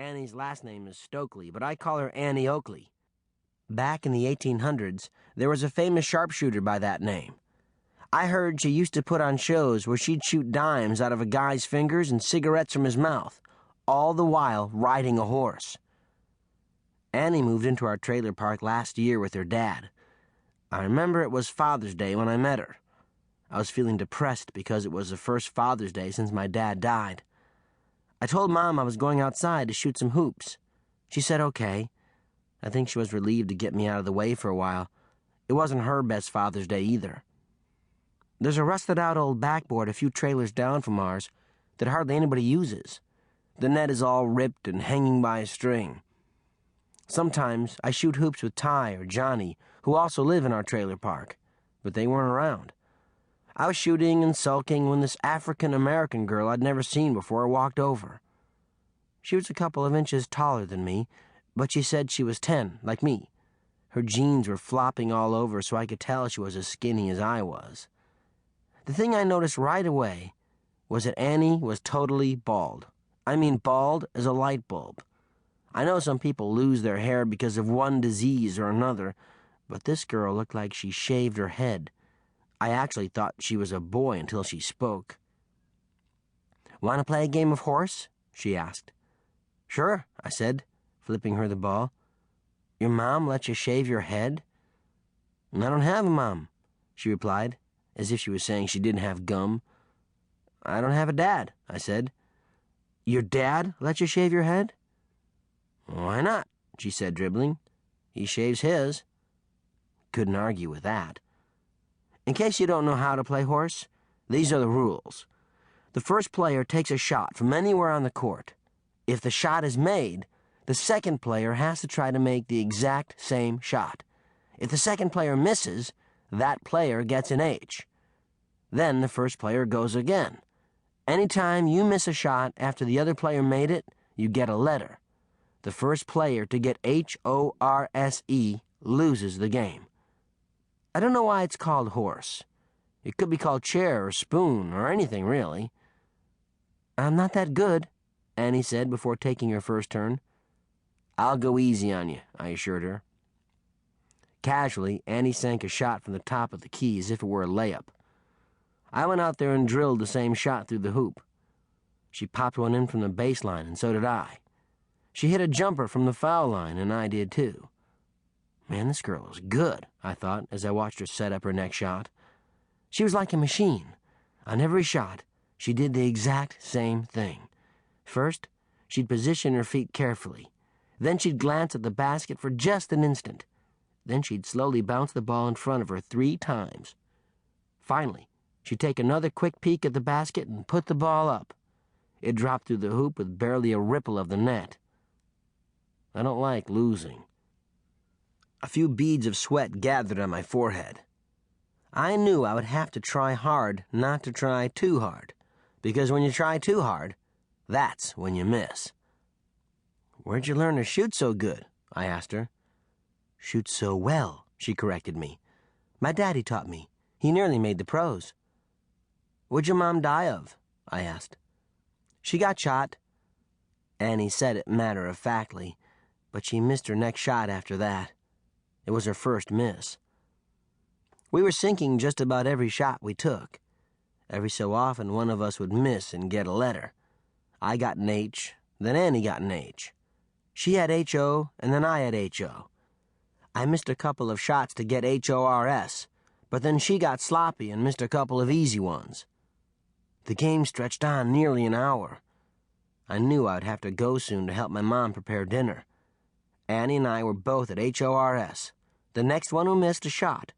Annie's last name is Stokely, but I call her Annie Oakley. Back in the 1800s, there was a famous sharpshooter by that name. I heard she used to put on shows where she'd shoot dimes out of a guy's fingers and cigarettes from his mouth, all the while riding a horse. Annie moved into our trailer park last year with her dad. I remember it was Father's Day when I met her. I was feeling depressed because it was the first Father's Day since my dad died. I told Mom I was going outside to shoot some hoops. She said okay. I think she was relieved to get me out of the way for a while. It wasn't her best Father's Day either. There's a rusted-out old backboard a few trailers down from ours that hardly anybody uses. The net is all ripped and hanging by a string. Sometimes I shoot hoops with Ty or Johnny, who also live in our trailer park, but they weren't around. I was shooting and sulking when this African-American girl I'd never seen before walked over. She was a couple of inches taller than me, but she said she was 10, like me. Her jeans were flopping all over, so I could tell she was as skinny as I was. The thing I noticed right away was that Annie was totally bald. I mean bald as a light bulb. I know some people lose their hair because of one disease or another, but this girl looked like she shaved her head. I actually thought she was a boy until she spoke. "Want to play a game of horse?" she asked. "Sure," I said, flipping her the ball. "Your mom let you shave your head?" "I don't have a mom," she replied, as if she was saying she didn't have gum. "I don't have a dad," I said. "Your dad let you shave your head?" "Why not?" she said, dribbling. "He shaves his." Couldn't argue with that. In case you don't know how to play horse, these are the rules. The first player takes a shot from anywhere on the court. If the shot is made, the second player has to try to make the exact same shot. If the second player misses, that player gets an H. Then the first player goes again. Anytime you miss a shot after the other player made it, you get a letter. The first player to get HORSE loses the game. I don't know why it's called horse. It could be called chair or spoon or anything, really. "I'm not that good," Annie said before taking her first turn. "I'll go easy on you," I assured her. Casually, Annie sank a shot from the top of the key as if it were a layup. I went out there and drilled the same shot through the hoop. She popped one in from the baseline, and so did I. She hit a jumper from the foul line, and I did too. Man, this girl was good, I thought, as I watched her set up her next shot. She was like a machine. On every shot, she did the exact same thing. First, she'd position her feet carefully. Then she'd glance at the basket for just an instant. Then she'd slowly bounce the ball in front of her 3 times. Finally, she'd take another quick peek at the basket and put the ball up. It dropped through the hoop with barely a ripple of the net. I don't like losing. A few beads of sweat gathered on my forehead. I knew I would have to try hard not to try too hard, because when you try too hard, that's when you miss. "Where'd you learn to shoot so good?" I asked her. "Shoot so well," she corrected me. "My daddy taught me. He nearly made the pros." "What'd your mom die of?" I asked. "She got shot." Annie said it matter-of-factly, but she missed her next shot after that. It was her first miss. We were sinking just about every shot we took. Every so often, one of us would miss and get a letter. I got an H, then Annie got an H. She had HO, and then I had HO. I missed a couple of shots to get HORS, but then she got sloppy and missed a couple of easy ones. The game stretched on nearly an hour. I knew I'd have to go soon to help my mom prepare dinner. Annie and I were both at HORS. The next one who missed a shot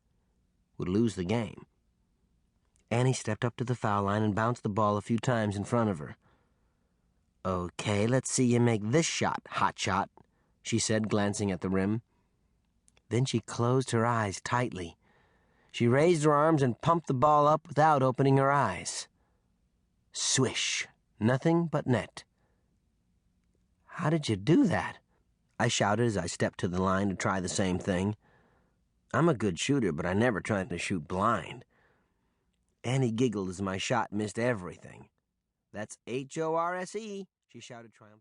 would lose the game. Annie stepped up to the foul line and bounced the ball a few times in front of her. "Okay, let's see you make this shot, hot shot," she said, glancing at the rim. Then she closed her eyes tightly. She raised her arms and pumped the ball up without opening her eyes. Swish! Nothing but net. "How did you do that?" I shouted as I stepped to the line to try the same thing. I'm a good shooter, but I never tried to shoot blind. Annie giggled as my shot missed everything. "That's HORSE," she shouted triumphantly.